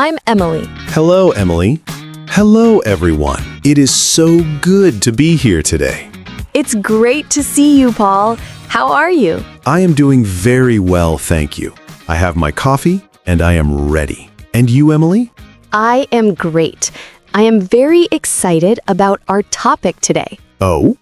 I'm Emily. Hello, Emily. Hello, everyone. It is so good to be here today. It's great to see you, Paul. How are you? I am doing very well, thank you. I have my coffee and I am ready. And you, Emily? I am great. I am very excited about our topic today. Oh,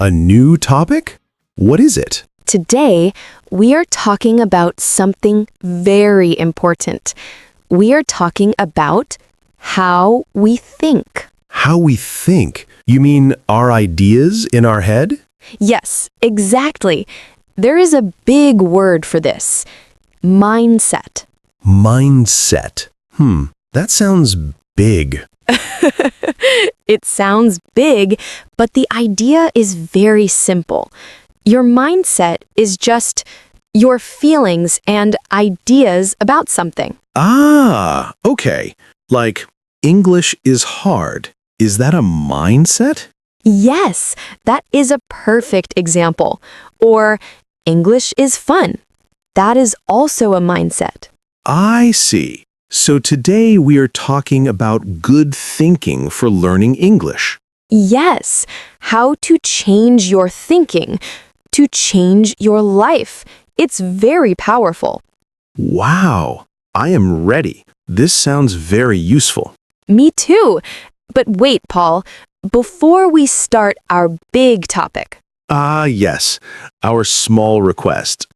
a new topic? What is it? Today, we are talking about something very important. We are talking about how we think. How we think? You mean our ideas in our head? Yes, exactly. There is a big word for this. Mindset. Mindset. That sounds big. It sounds big, but the idea is very simple. Your mindset is just your feelings and ideas about something. Ah, okay. Like, English is hard. Is that a mindset? Yes, that is a perfect example. Or English is fun. That is also a mindset. I see. So today we are talking about good thinking for learning English. Yes, how to change your thinking, to change your life. It's very powerful. Wow, I am ready. This sounds very useful. Me too. But wait, Paul, before we start our big topic. Yes, our small request.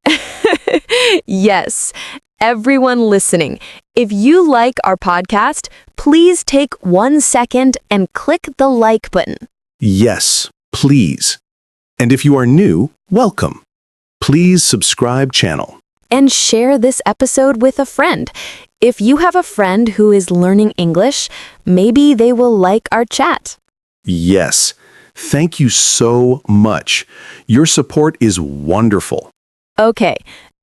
Yes, everyone listening, if you like our podcast, please take 1 second and click the like button. Yes, please. And if you are new, welcome. Please subscribe channel. And share this episode with a friend. If you have a friend who is learning English, maybe they will like our chat. Yes, thank you so much. Your support is wonderful. Okay,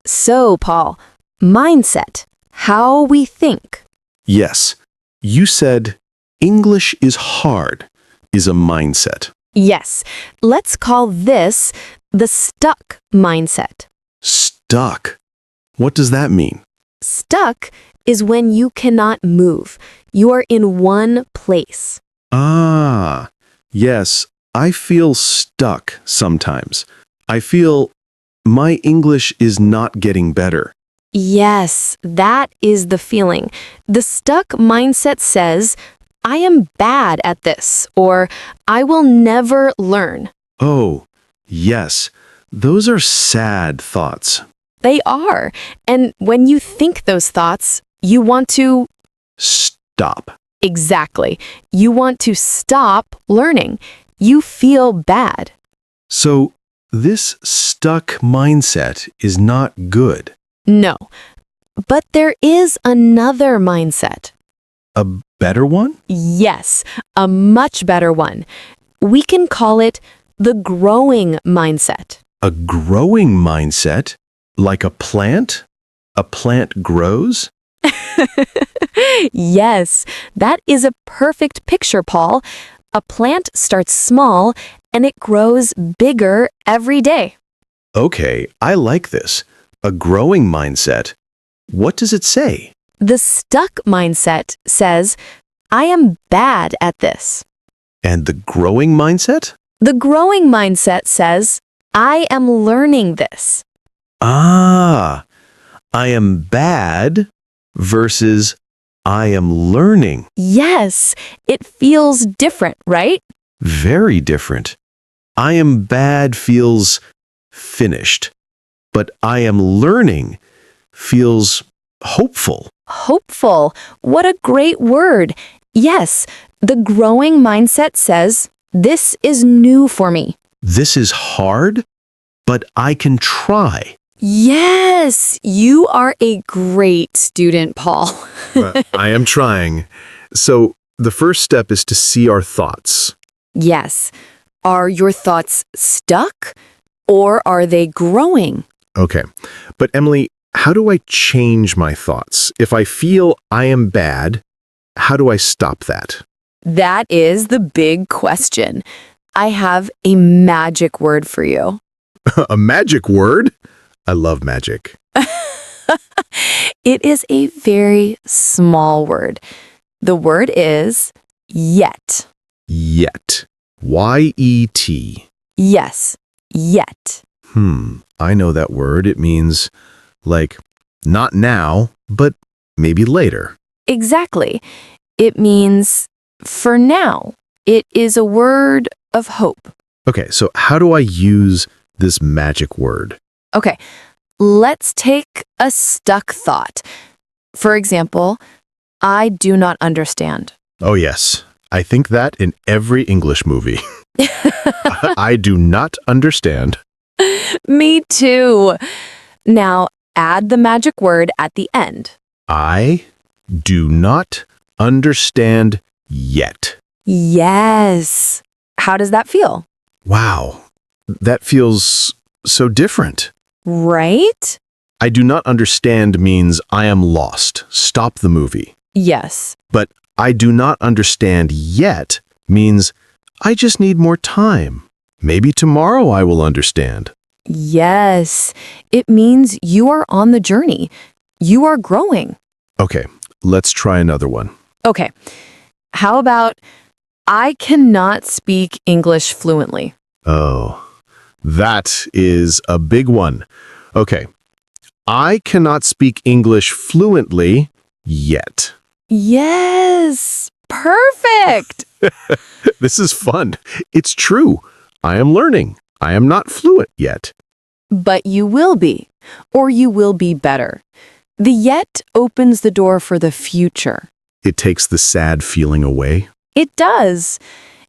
so Paul, mindset, how we think. Yes, you said English is hard is a mindset. Yes, let's call this the stuck mindset. Stuck. What does that mean? Stuck is when you cannot move. You are in one place. Ah, yes, I feel stuck sometimes. I feel my English is not getting better. Yes, that is the feeling. The stuck mindset says, I am bad at this, or I will never learn. Oh, yes, those are sad thoughts. They are. And when you think those thoughts, you want to... Stop. Exactly. You want to stop learning. You feel bad. So, this stuck mindset is not good. No. But there is another mindset. A better one? Yes, a much better one. We can call it the growing mindset. A growing mindset? Like a plant? A plant grows? Yes, that is a perfect picture, Paul. A plant starts small and it grows bigger every day. Okay, I like this. A growing mindset. What does it say? The stuck mindset says, I am bad at this. And the growing mindset? The growing mindset says, I am learning this. Ah, I am bad versus I am learning. Yes, it feels different, right? Very different. I am bad feels finished, but I am learning feels hopeful. Hopeful. What a great word. Yes, the growing mindset says, this is new for me. This is hard, but I can try. Yes, you are a great student, Paul. I am trying. So the first step is to see our thoughts. Yes. Are your thoughts stuck or are they growing? Okay. But Emily, how do I change my thoughts? If I feel I am bad, how do I stop that? That is the big question. I have a magic word for you. A magic word? I love magic. It is a very small word. The word is yet. Yet. Y-E-T. Yes, yet. I know that word. It means, like, not now, but maybe later. Exactly. It means for now. It is a word of hope. Okay, so how do I use this magic word? Okay, let's take a stuck thought. For example, I do not understand. Oh, yes. I think that in every English movie. I do not understand. Me too. Now, add the magic word at the end. I do not understand yet. Yes. How does that feel? Wow, that feels so different. Right? I do not understand means I am lost. Stop the movie. Yes. But I do not understand yet means I just need more time. Maybe tomorrow I will understand. Yes. It means you are on the journey. You are growing. Okay, let's try another one. Okay. How about I cannot speak English fluently? Oh, that is a big one. Okay, I cannot speak English fluently yet. Yes. Perfect. This is fun. It's true. I am learning. I am not fluent yet. But you will be, or you will be better. The yet opens the door for the future. It takes the sad feeling away. It does.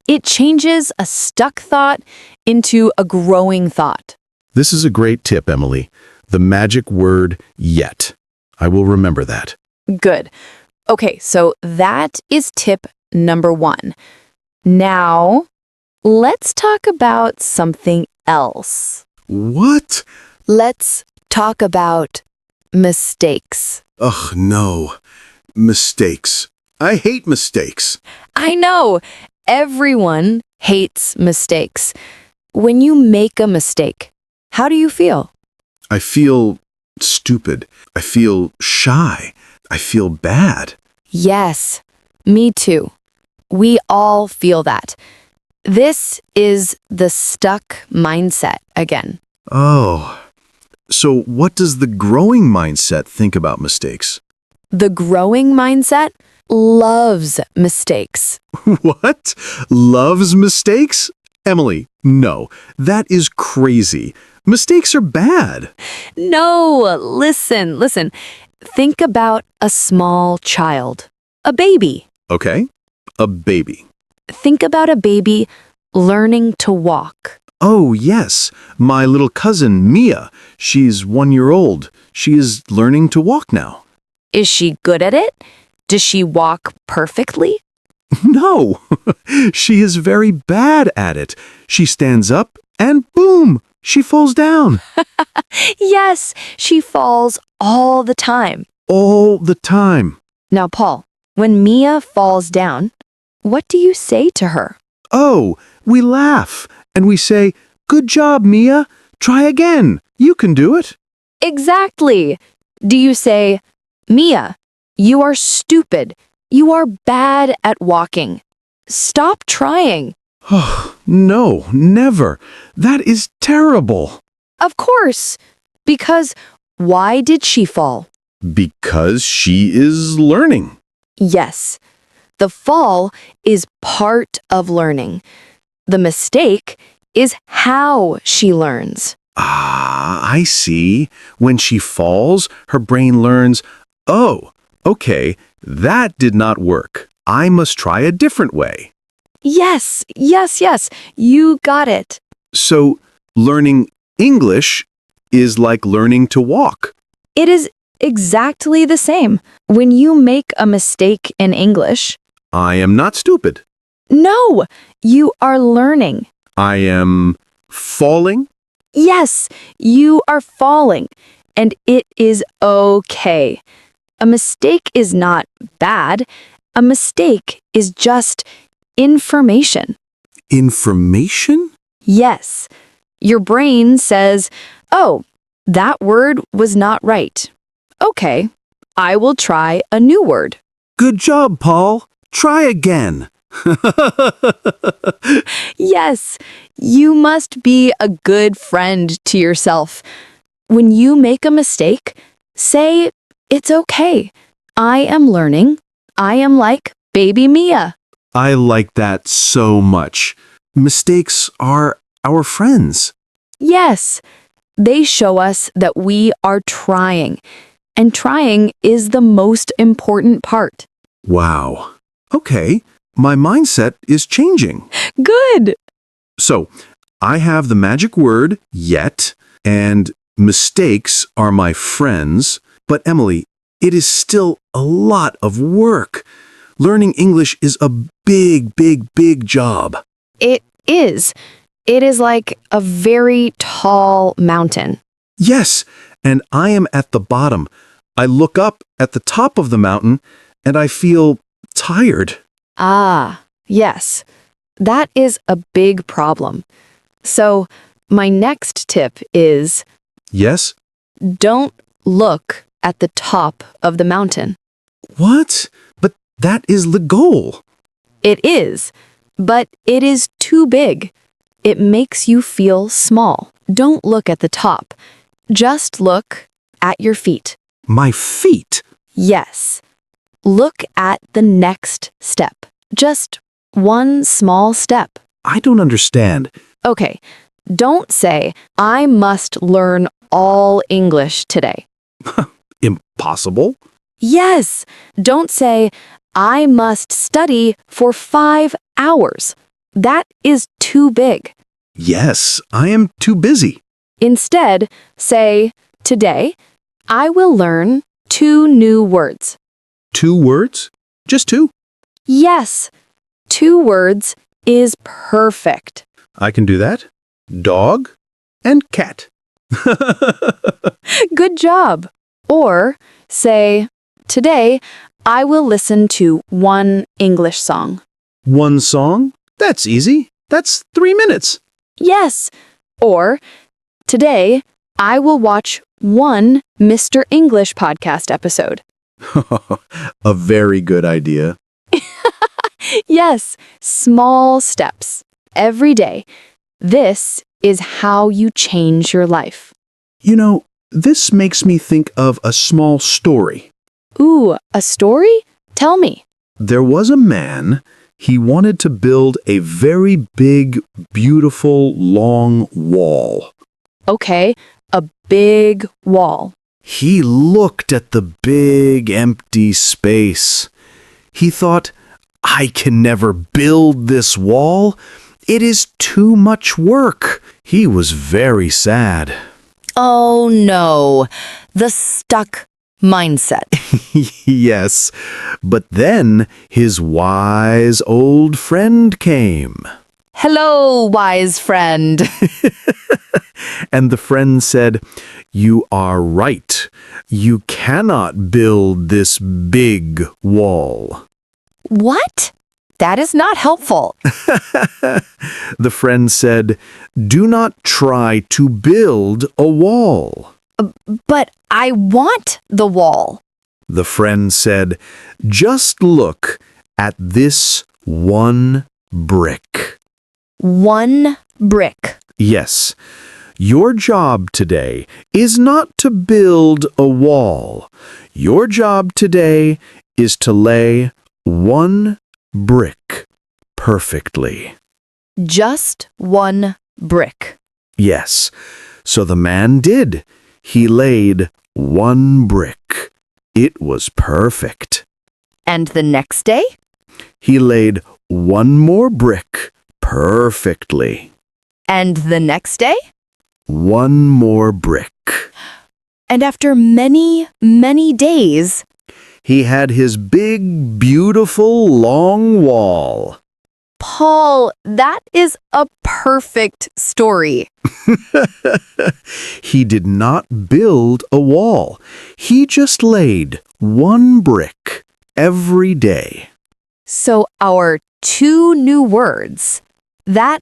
It changes a stuck thought into a growing thought. This is a great tip, Emily. The magic word yet. I will remember that. Good. Okay, so that is tip number 1. Now, let's talk about something else. What? Let's talk about mistakes. Ugh, no. Mistakes. I hate mistakes. I know. Everyone hates mistakes. When you make a mistake, how do you feel? I feel stupid. I feel shy. I feel bad. Yes, me too. We all feel that. This is the stuck mindset again. Oh. So what does the growing mindset think about mistakes? The growing mindset loves mistakes. What? Loves mistakes? Emily, no. That is crazy. Mistakes are bad. No, listen. Think about a small child, a baby. Okay? A baby. Think about a baby learning to walk. Oh, yes. My little cousin, Mia. She's 1 year old. She is learning to walk now. Is she good at it? Does she walk perfectly? No. She is very bad at it. She stands up and boom, she falls down. Yes, she falls all the time. All the time. Now, Paul, when Mia falls down, what do you say to her? Oh, we laugh and we say, "Good job, Mia. Try again. You can do it." Exactly. Do you say, Mia, you are stupid. You are bad at walking. Stop trying. Oh, no, never. That is terrible. Of course. Because why did she fall? Because she is learning. Yes. The fall is part of learning. The mistake is how she learns. Ah, I see. When she falls, her brain learns, oh, okay, that did not work. I must try a different way. Yes. You got it. So, learning English is like learning to walk. It is exactly the same. When you make a mistake in English, I am not stupid. no, you are learning. I am falling. Yes, you are falling, and it is okay. A mistake is not bad. A mistake is just information. Information? Yes, your brain says, oh, that word was not right. Okay, I will try a new word. Good job, Paul. Try again. Yes, you must be a good friend to yourself. When you make a mistake, say, "It's okay. I am learning. I am like baby Mia." I like that so much. Mistakes are our friends. Yes, they show us that we are trying, and trying is the most important part. Wow. Okay, my mindset is changing. Good! So, I have the magic word, yet, and mistakes are my friends. But Emily, it is still a lot of work. Learning English is a big, big, big job. It is. It is like a very tall mountain. Yes, and I am at the bottom. I look up at the top of the mountain and I feel tired. Ah, yes. That is a big problem. So, my next tip is Yes? don't look at the top of the mountain. What? But that is the goal. It is, but it is too big. It makes you feel small. Don't look at the top. Just look at your feet. My feet. Yes. Look at the next step. Just one small step. I don't understand. Okay, don't say, "I must learn all English today." Impossible? Yes, don't say, "I must study for 5 hours." That is too big. Yes, I am too busy. Instead, say, "Today, I will learn 2 new words." 2 words? Just 2? Yes, 2 words is perfect. I can do that. Dog and cat. Good job. Or say, "Today, I will listen to 1 English song." One song? That's easy. That's 3 minutes. Yes. Or, "Today, I will watch 1 Mr. English podcast episode." A very good idea. Yes, small steps. Every day. This is how you change your life. You know, this makes me think of a small story. Ooh, a story? Tell me. There was a man. He wanted to build a very big, beautiful, long wall. Okay, a big wall. He looked at the big, empty space. He thought, I can never build this wall. It is too much work. He was very sad. Oh no, the stuck mindset. Yes, but then his wise old friend came. Hello, wise friend. And the friend said, You are right. You cannot build this big wall. What? That is not helpful. The friend said, Do not try to build a wall. But I want the wall. The friend said, Just look at this one brick. 1 brick. Yes, your job today is not to build a wall. Your job today is to lay 1 brick perfectly. Just 1 brick. Yes, so the man did. He laid 1 brick. It was perfect. And the next day? He laid 1 more brick perfectly. And the next day? 1 more brick. And after many, many days, He had his big, beautiful, long wall. Paul, that is a perfect story. He did not build a wall. He just laid 1 brick every day. So our 2 new words, that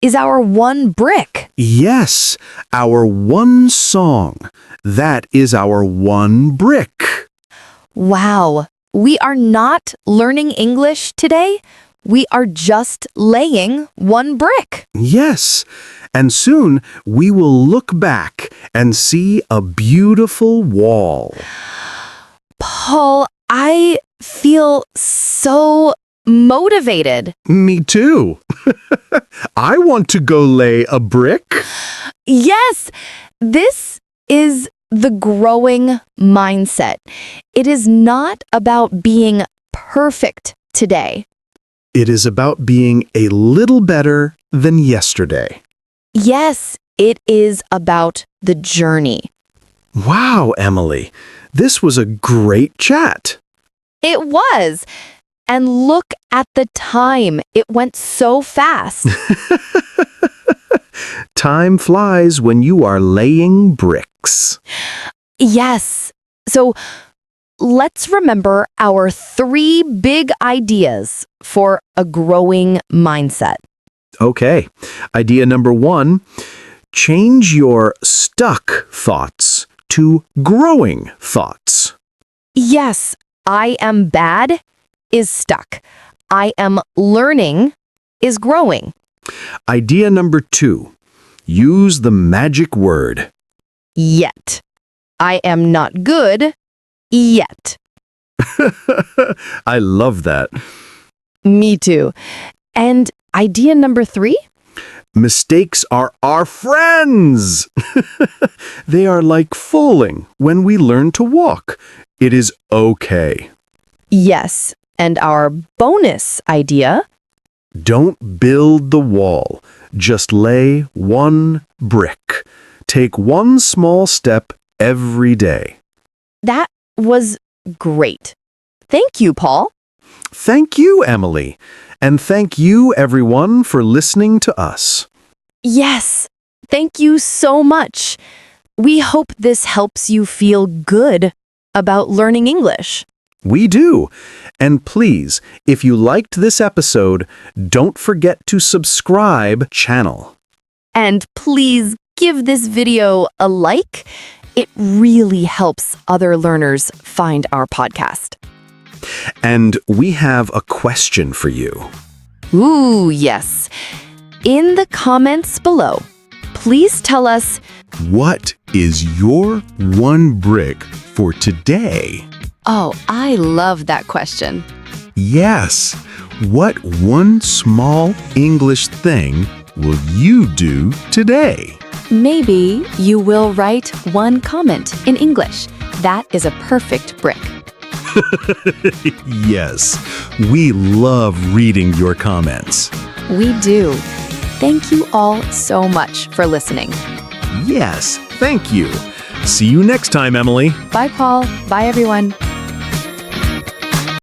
is our one brick. Yes, our one song. That is our one brick. Wow, we are not learning English today. We are just laying one brick. Yes, and soon we will look back and see a beautiful wall. Paul, I feel so motivated. Me too. I want to go lay a brick. Yes, this is the growing mindset. It is not about being perfect today. It is about being a little better than yesterday. Yes, it is about the journey. Wow, Emily, this was a great chat. It was. And look at the time. It went so fast. Time flies when you are laying bricks. Yes. So let's remember our 3 big ideas for a growing mindset. Okay, idea number 1, change your stuck thoughts to growing thoughts. Yes, I am bad is stuck. I am learning is growing. Idea number 2, use the magic word. Yet. I am not good yet. I love that. Me too. And idea number 3? Mistakes are our friends. They are like falling when we learn to walk. It is okay. Yes. And our bonus idea? Don't build the wall. Just lay one brick. Take one small step every day. That was great. Thank you, Paul. Thank you, Emily. And thank you, everyone, for listening to us. Yes. Thank you so much. We hope this helps you feel good about learning English. We do. And please, if you liked this episode, don't forget to subscribe channel. And please give this video a like. It really helps other learners find our podcast. And we have a question for you. Ooh, yes. In the comments below, please tell us, What is your one brick for today? oh, I love that question. Yes. What one small English thing will you do today? Maybe you will write one comment in English. That is a perfect brick. Yes. We love reading your comments. We do. Thank you all so much for listening. Yes. Thank you. See you next time, Emily. Bye, Paul. Bye, everyone.